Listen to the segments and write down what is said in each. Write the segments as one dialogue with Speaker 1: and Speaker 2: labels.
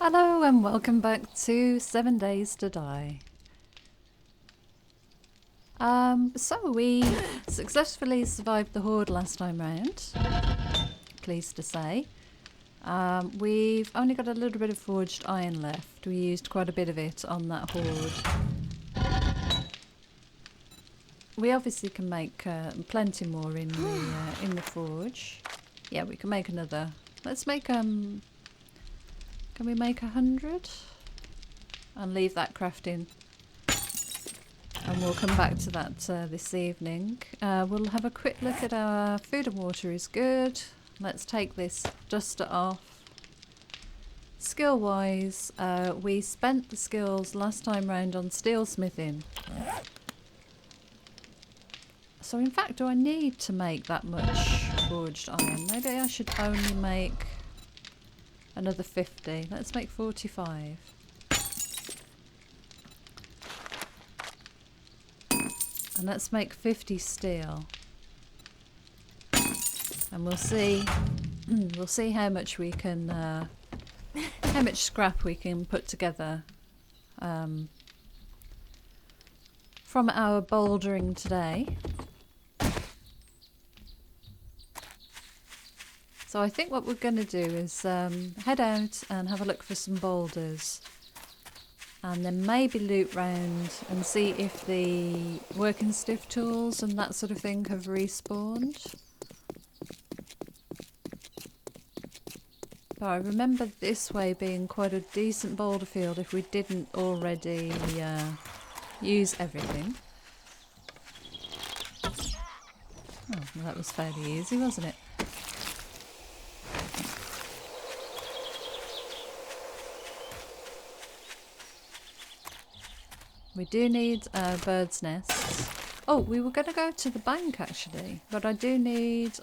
Speaker 1: Hello and welcome back to 7 Days to Die. So we successfully survived the horde last time round, pleased to say. We've only got a little bit of forged iron left. We used quite a bit of it on that horde. We obviously can make plenty more in the forge. Yeah, we can make another. Let's make can we make 100? And leave that crafting. And we'll come back to that this evening. We'll have a quick look at our food and water is good. Let's take this duster off. Skill wise, we spent the skills last time round on steelsmithing. So in fact, do I need to make that much forged iron? Maybe I should only make another 50. Let's make 45. And let's make 50 steel. And we'll see how much we can how much scrap we can put together from our bouldering today. So I think what we're going to do is head out and have a look for some boulders. And then maybe loot round and see if the working stiff tools and that sort of thing have respawned. But I remember this way being quite a decent boulder field if we didn't already use everything. Oh, well, that was fairly easy, wasn't it? We do need bird's nests. Oh, we were going to go to the bank actually, but I do need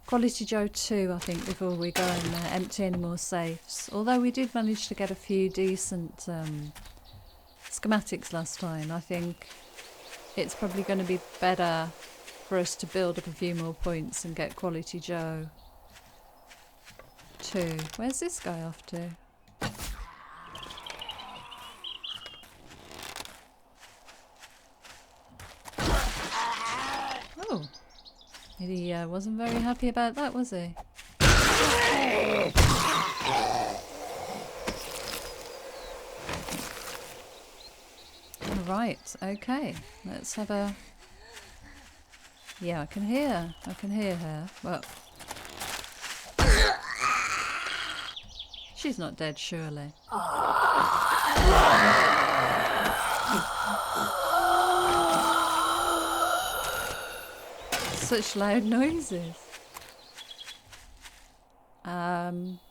Speaker 1: Quality Joe 2, I think, before we go and empty any more safes. Although we did manage to get a few decent schematics last time, I think it's probably going to be better for us to build up a few more points and get Quality Joe 2. Where's this guy off to? Oh, he wasn't very happy about that, was he? Right, okay, let's have a... Yeah, I can hear her. Well, she's not dead, surely. Such loud noises.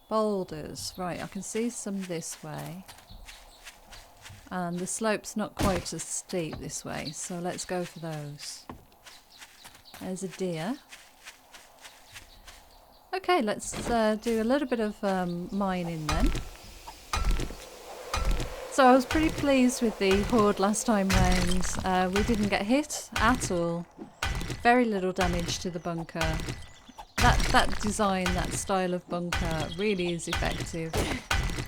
Speaker 1: Boulders. Right, I can see some this way. And the slope's not quite as steep this way, so let's go for those. There's a deer. Okay, let's do a little bit of mining then. So I was pretty pleased with the horde last time round. We didn't get hit at all. Very little damage to the bunker. That design, that style of bunker really is effective.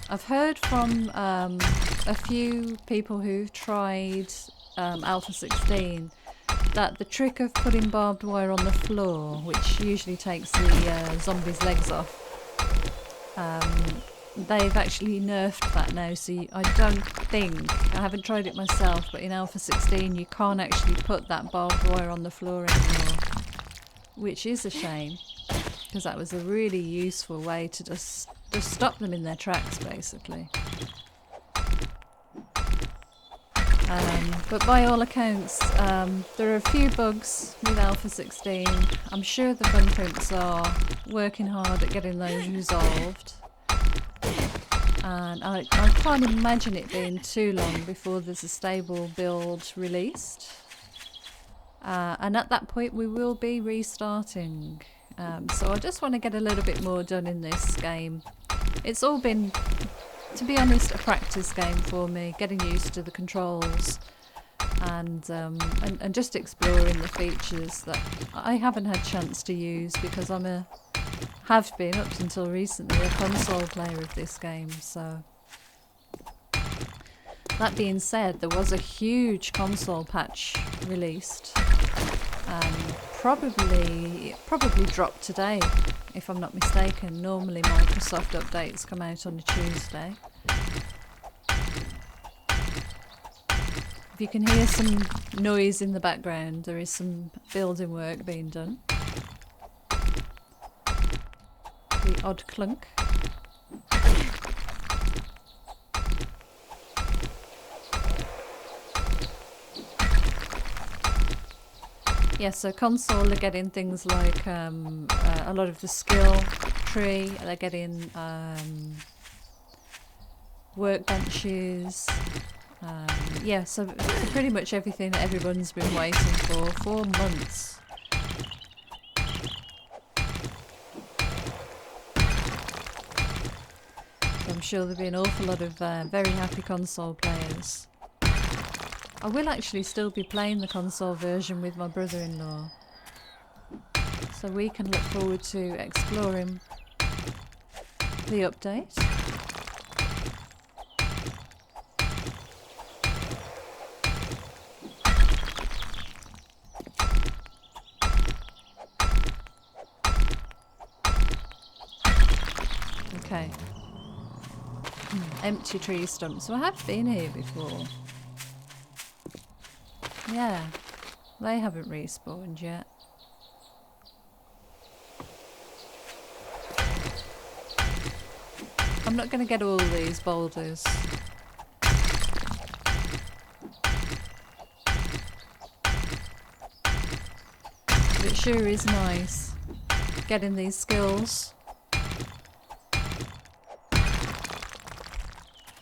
Speaker 1: I've heard from a few people who've tried Alpha 16 that the trick of putting barbed wire on the floor, which usually takes the zombies' legs off, they've actually nerfed that now, so I don't think, I haven't tried it myself, but in Alpha 16 you can't actually put that barbed wire on the floor anymore, which is a shame, because that was a really useful way to just stop them in their tracks, basically. But by all accounts, there are a few bugs with Alpha 16. I'm sure the Funprints are working hard at getting those resolved. And I can't imagine it being too long before there's a stable build released. And at that point we will be restarting. So I just want to get a little bit more done in this game. It's all been, to be honest, a practice game for me, getting used to the controls and just exploring the features that I haven't had chance to use because I'm a have been, up until recently, a console player of this game, so... That being said, there was a huge console patch released. Probably dropped today, if I'm not mistaken. Normally Microsoft updates come out on a Tuesday. If you can hear some noise in the background, there is some building work being done. The odd clunk. Yeah, so console are getting things like a lot of the skill tree, they're getting workbenches, yeah, so pretty much everything that everyone's been waiting for months. So I'm sure there'll be an awful lot of very happy console players. I will actually still be playing the console version with my brother-in-law, so we can look forward to exploring the update. Okay. Empty tree stump. So I have been here before. Yeah, they haven't respawned yet. I'm not going to get all these boulders. But it sure is nice getting these skills.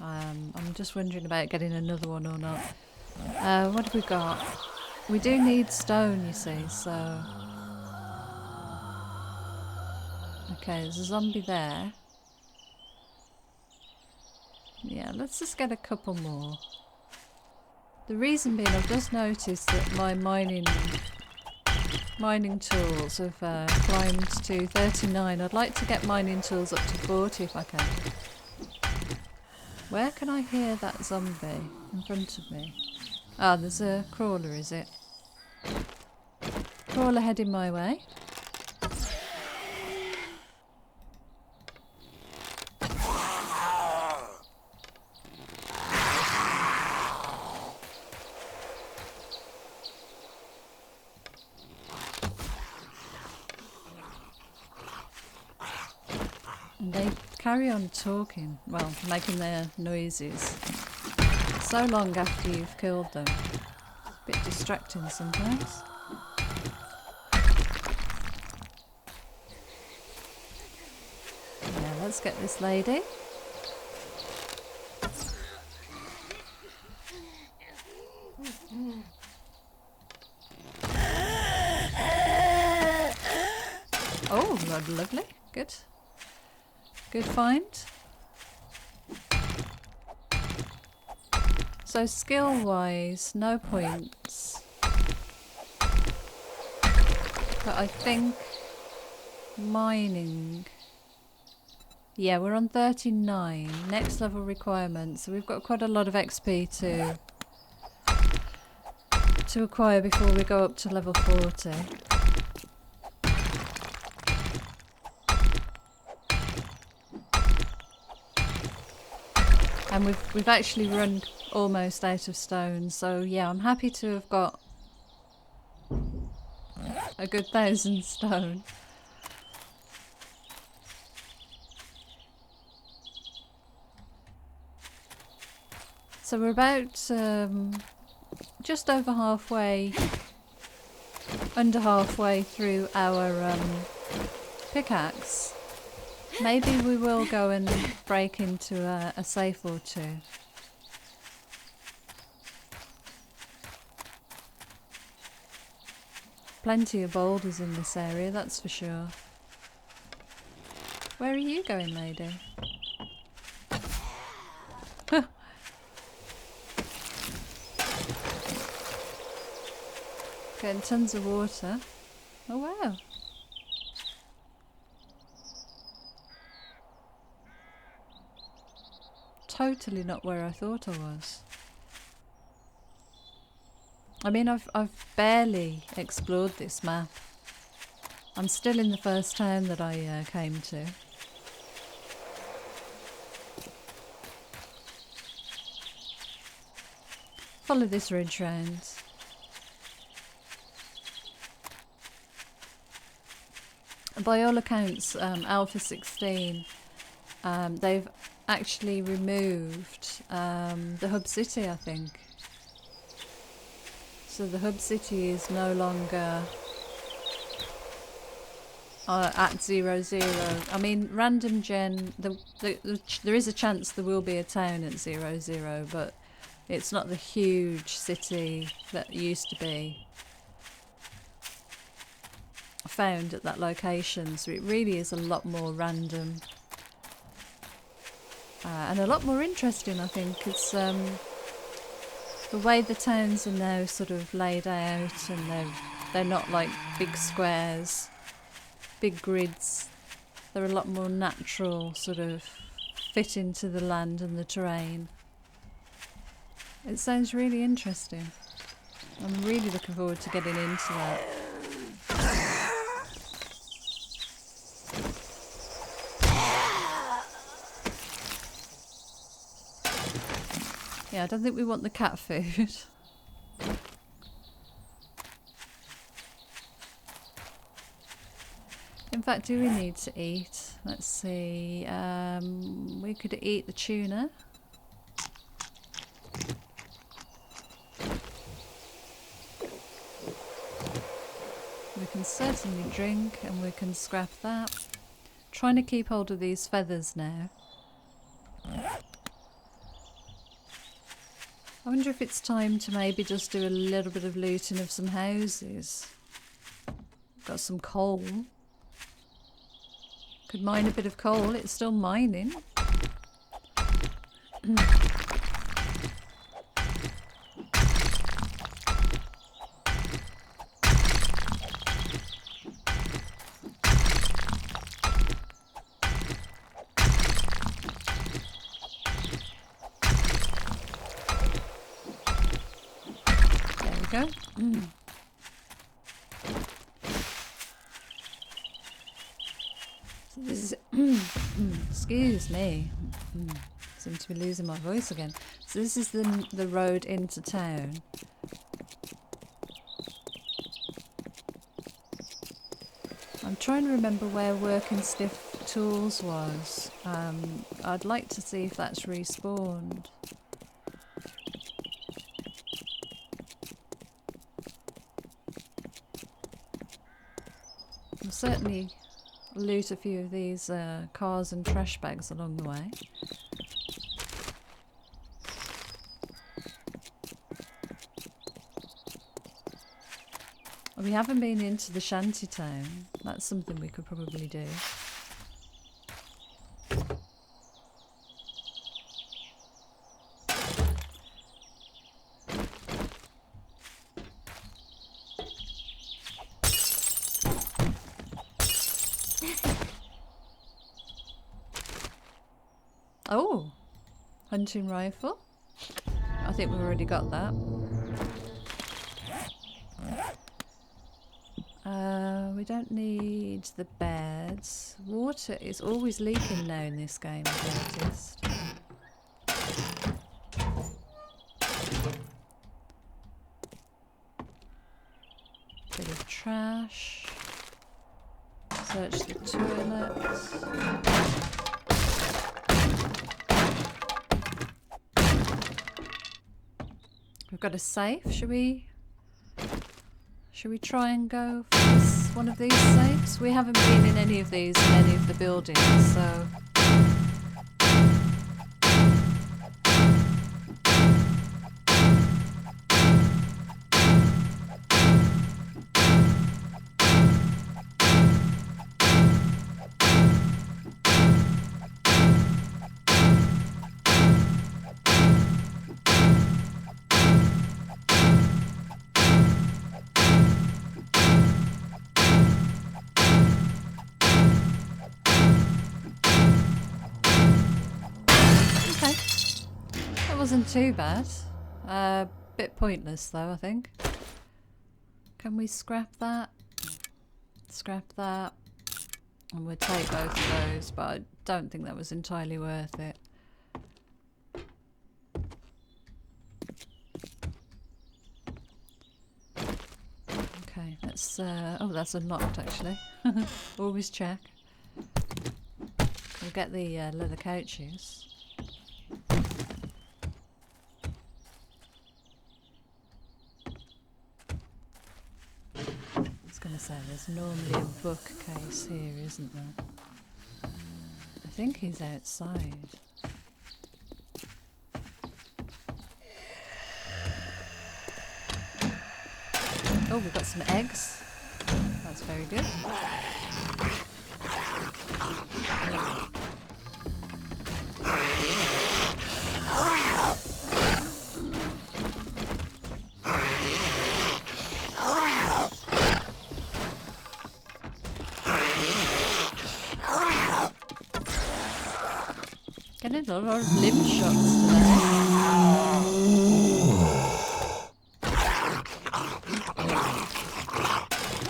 Speaker 1: I'm just wondering about getting another one or not. What have we got? We do need stone, you see, so... Okay, there's a zombie there. Yeah, let's just get a couple more. The reason being, I've just noticed that my mining tools have climbed to 39. I'd like to get mining tools up to 40 if I can. Where can I hear that zombie in front of me? Ah, there's a crawler, is it? Crawler heading my way. And they carry on talking, well, making their noises so long after you've killed them. A bit distracting sometimes. Yeah, let's get this lady. Oh, rather lovely. Good. Good find. So skill-wise, no points. But I think mining... Yeah, we're on 39. Next level requirements. So we've got quite a lot of XP to acquire before we go up to level 40. And we've actually run almost out of stone, so yeah, I'm happy to have got a good 1,000 stone. So we're about just over halfway, under halfway through our pickaxe. Maybe we will go and break into a safe or two. Plenty of boulders in this area, that's for sure. Where are you going, lady? Getting tons of water. Oh wow. totally not where I thought I was. I mean, I've barely explored this map. I'm still in the first town that I came to. Follow this ridge round. By all accounts, Alpha 16, they've actually removed the hub city, I think. So the hub city is no longer at 0-0. I mean, random gen, there is a chance there will be a town at 0-0, but it's not the huge city that used to be found at that location. So it really is a lot more random and a lot more interesting, I think. It's the way the towns are now sort of laid out, and they're not like big squares, big grids. They're a lot more natural, sort of fit into the land and the terrain. It sounds really interesting. I'm really looking forward to getting into that. Yeah, I don't think we want the cat food. In fact, do we need to eat? Let's see. We could eat the tuna. We can certainly drink, and we can scrap that. Trying to keep hold of these feathers now. I wonder if it's time to maybe just do a little bit of looting of some houses. Got some coal. Could mine a bit of coal, it's still mining. Go. So this is excuse me. Seem to be losing my voice again. So this is the road into town. I'm trying to remember where working stiff tools was. I'd like to see if that's respawned. Certainly loot a few of these cars and trash bags along the way. We haven't been into the shanty town. That's something we could probably do. Oh, hunting rifle. I think we've already got that. We don't need the beds. Water is always leaking now in this game, I've noticed. Bit of trash. Search the toilets. We've got a safe. Should we try and go for one of these safes? We haven't been in any of these in any of the buildings, so wasn't too bad. Bit pointless though, I think. Can we scrap that? Scrap that. And we'll take both of those, but I don't think that was entirely worth it. Okay, let's... oh, that's unlocked actually. Always check. We'll get the leather couches. I was going to say, there's normally a bookcase here, isn't there? I think he's outside. Oh, we've got some eggs. That's very good. Getting a lot of limb shots today. Oh,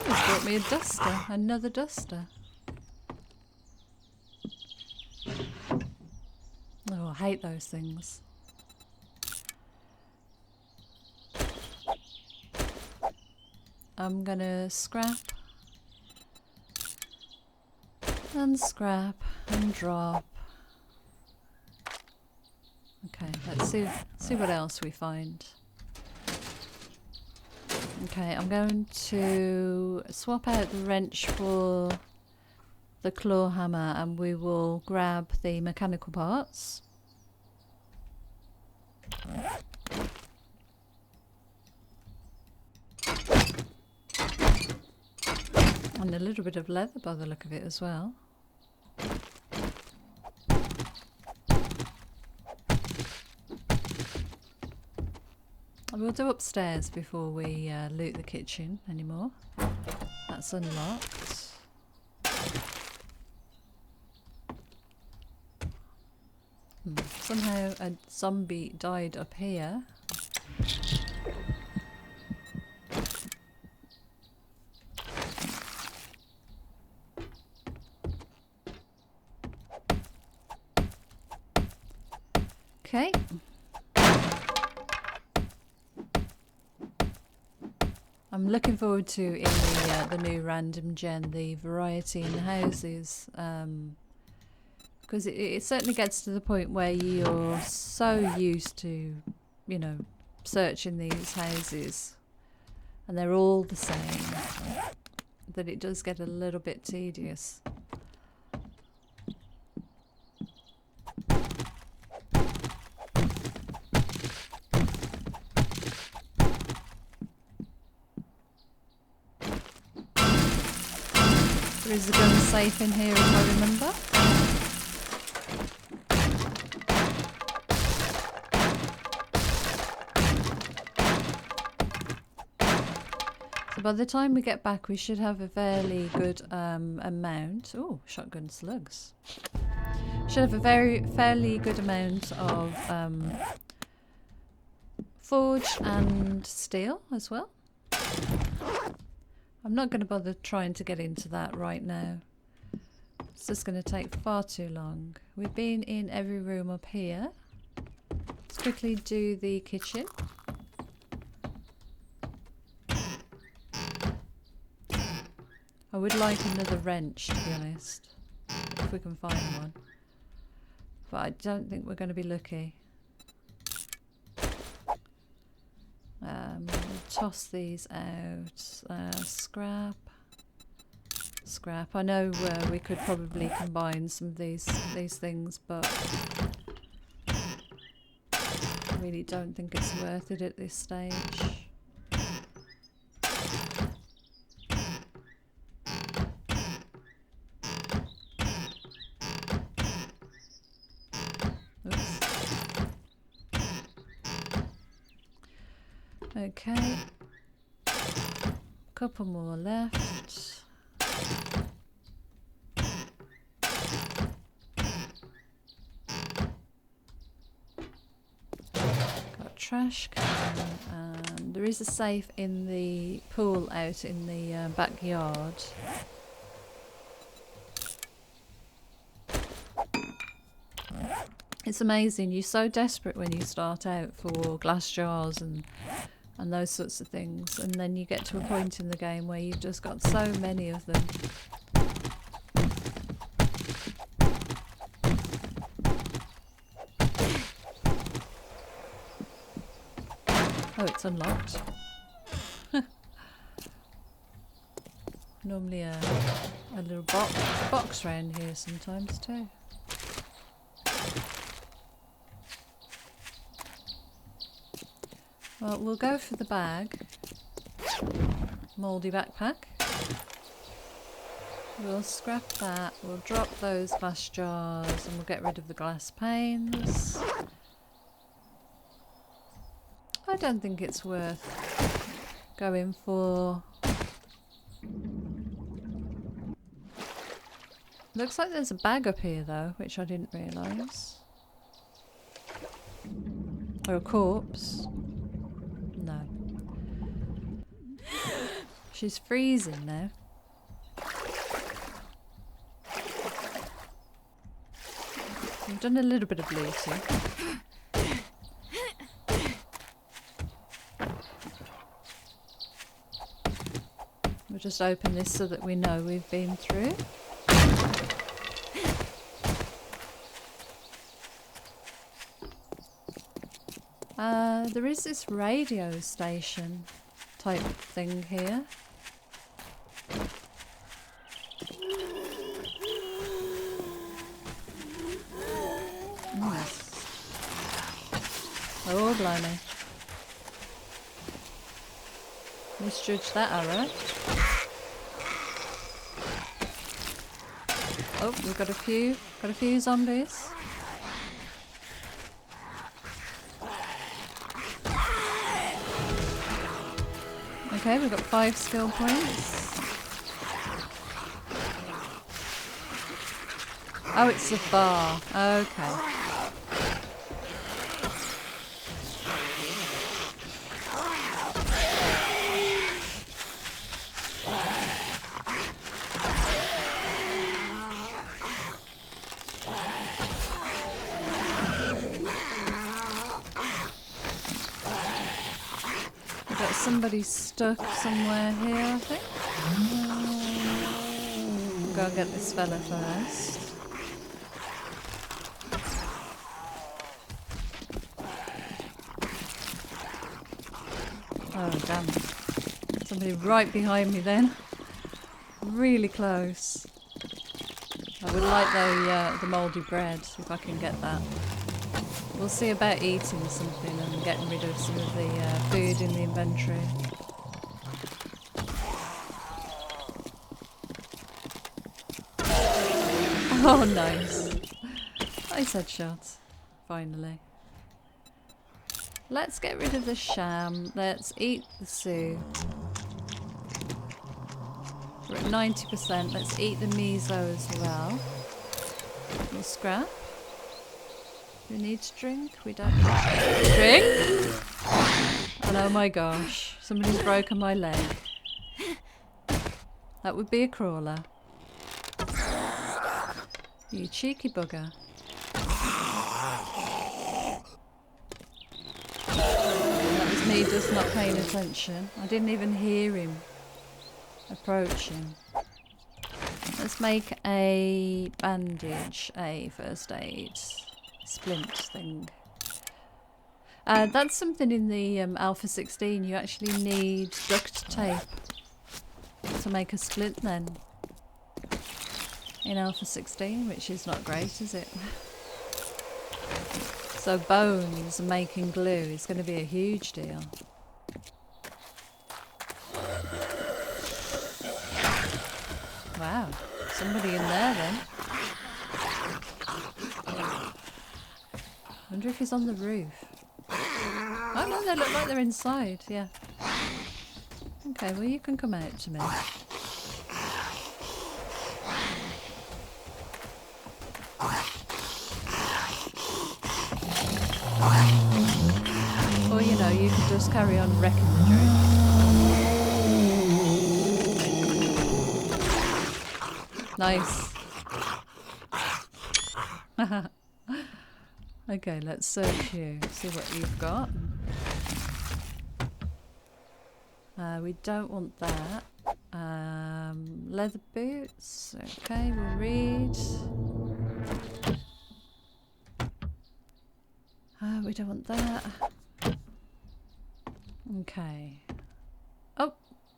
Speaker 1: he's brought me a duster. Another duster. Oh, I hate those things. I'm gonna scrap and scrap and drop. Okay, let's see what else we find. Okay, I'm going to swap out the wrench for the claw hammer and we will grab the mechanical parts. And a little bit of leather by the look of it as well. We'll do upstairs before we loot the kitchen anymore. That's unlocked. Somehow a zombie died up here. Okay. I'm looking forward to in the new random gen the variety in the houses, because it certainly gets to the point where you're so used to, you know, searching these houses and they're all the same that it does get a little bit tedious. There is a gun safe in here, if I remember. So by the time we get back, we should have a fairly good amount. Oh, shotgun slugs. Should have a fairly good amount of forge and steel as well. I'm not going to bother trying to get into that right now. It's just going to take far too long. We've been in every room up here. Let's quickly do the kitchen. I would like another wrench, to be honest, if we can find one. But I don't think we're going to be lucky. Toss these out. Scrap. Scrap. I know we could probably combine some of these things, but I really don't think it's worth it at this stage. Okay, couple more left. trash can, and there is a safe in the pool out in the backyard. It's amazing, you're so desperate when you start out for glass jars and those sorts of things, and then you get to a point in the game where you've just got so many of them. Oh, it's unlocked. Normally a little box around here sometimes too. Well, we'll go for the bag. Mouldy backpack. We'll scrap that, we'll drop those glass jars, and we'll get rid of the glass panes. I don't think it's worth going for... Looks like there's a bag up here though, which I didn't realise. Or a corpse. No. She's freezing now. We've done a little bit of looting. We'll just open this so that we know we've been through. There is this radio station type thing here. Nice. Oh, blimey. Misjudged that arrow. Oh, we've got a few zombies. Okay, we've got 5 skill points. Oh, it's the bar. Okay. Somebody's stuck somewhere here, I think. We'll go and get this fella first. Oh, damn. Somebody right behind me then. Really close. I would like the mouldy bread, if I can get that. We'll see about eating something and getting rid of some of the food in the inventory. Oh, nice. Nice headshot. Finally. Let's get rid of the sham. Let's eat the soup. We're at 90%. Let's eat the miso as well. We'll scrap. We need to drink? We don't need to drink? And oh my gosh, somebody's broken my leg. That would be a crawler. You cheeky bugger. That was me just not paying attention. I didn't even hear him approaching. Let's make a bandage, a first aid splint thing. That's something in the Alpha 16. You actually need duct tape to make a splint then. In Alpha 16, which is not great, is it? So bones and making glue is going to be a huge deal. Wow, somebody in there then. I wonder if he's on the roof. Oh no, they look like they're inside, yeah. Okay, well you can come out to me. Or, you know, you could just carry on wrecking the drone. Nice. Okay, let's search you. See what you've got. We don't want that. Leather boots. Okay, we'll read. We don't want that. Okay. Oh,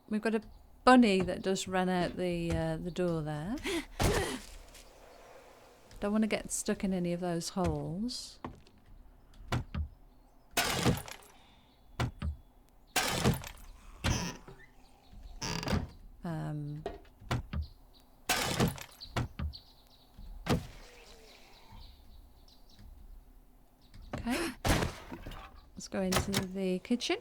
Speaker 1: we've got a bunny that just ran out the door there. Don't want to get stuck in any of those holes. Okay. Let's go into the kitchen.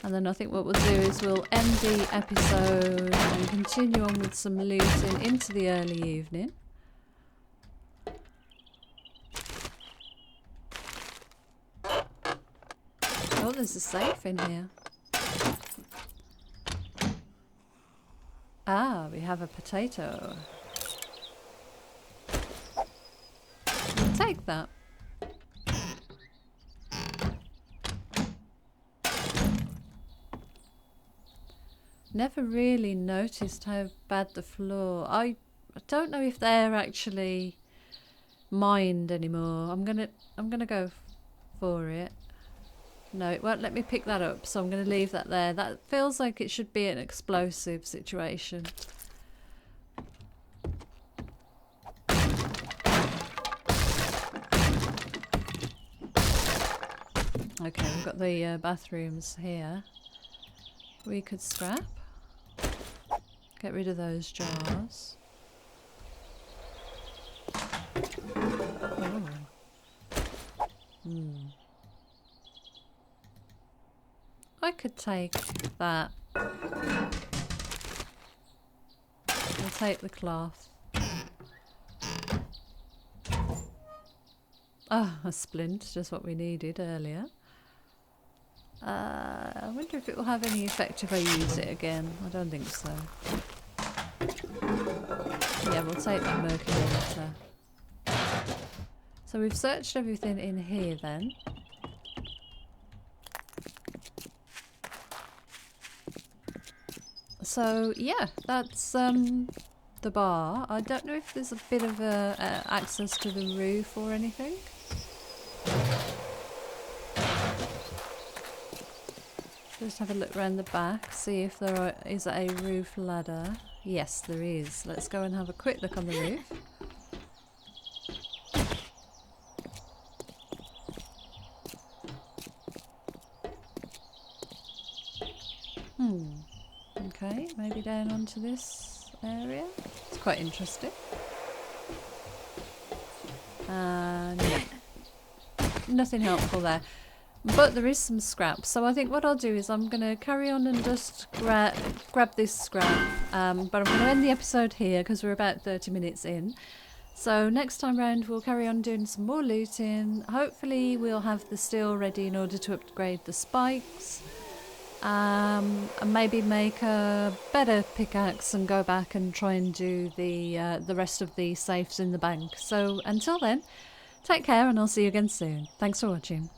Speaker 1: And then I think what we'll do is we'll end the episode and continue on with some looting into the early evening. Oh, there's a safe in here. Ah, we have a potato. Take that. Never really noticed how bad the floor. I don't know if they're actually mined anymore. I'm gonna go for it. No, it won't let me pick that up, so I'm gonna leave that there. That feels like it should be an explosive situation. Okay, we've got the bathrooms here. We could scrap. Get rid of those jars. Oh. I could take that. I'll take the cloth. Ah, a splint, just what we needed earlier. I wonder if it will have any effect if I use it again. I don't think so. Yeah, we'll take that mercury. So we've searched everything in here then. So yeah, that's the bar. I don't know if there's a bit of access to the roof or anything. Just have a look around the back, see if there is a roof ladder. Yes, there is. Let's go and have a quick look on the roof. Okay, maybe down onto this area. It's quite interesting. No. Nothing helpful there. But there is some scrap, so I think what I'll do is I'm going to carry on and just grab this scrap, but I'm going to end the episode here because we're about 30 minutes in. So next time round we'll carry on doing some more looting. Hopefully we'll have the steel ready in order to upgrade the spikes, and maybe make a better pickaxe and go back and try and do the rest of the safes in the bank. So until then, take care and I'll see you again soon. Thanks for watching.